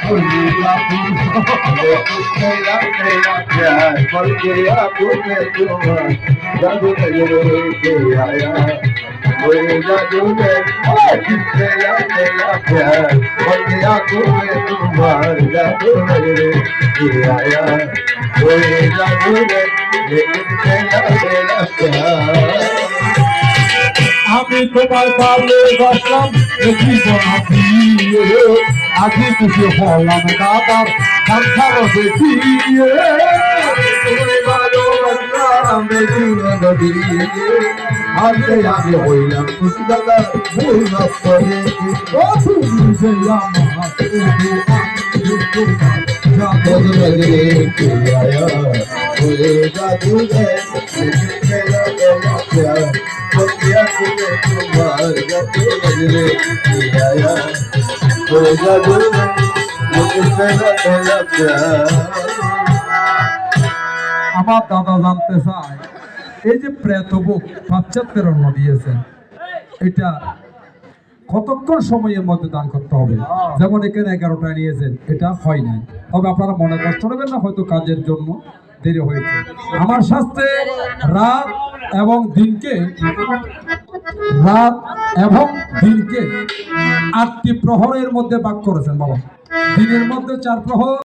तेरा तेरा प्यार पल गया तूने तुम्हारा जादू लेके आया कोई जादू तेरा तेरा प्यार पल गया तूने तुम्हारा जादू लेके आया कोई जादू लेके तेरा तेरा प्यार আমি তোমার ভালোবাসলাম জীবন দিয়ে আজি খুশি হলাম দাদার সংসার দেখিয়ে ভালোবাসলাম জীবন দিয়ে আজকে আমি হইলাম খুশি দাদা ভুল না করে जादू আমার দাদা জানতে চায় এই যে প্রেতবুক পাশ্চাত্যের অন্ন দিয়েছেন এটা কতক্ষণ সময়ের মধ্যে দান করতে হবে? যেমন এখানে 11টায় নিয়েছেন, এটা হয় নাই, তবে আপনারা মনে কষ্ট নেবেন না, হয়তো কাজের জন্য দেরি হয়েছে। আমার শাস্ত্রে রাত এবং দিনকে 8টি প্রহরের মধ্যে ভাগ করেছেন বাবা। দিনের মধ্যে 4 প্রহর,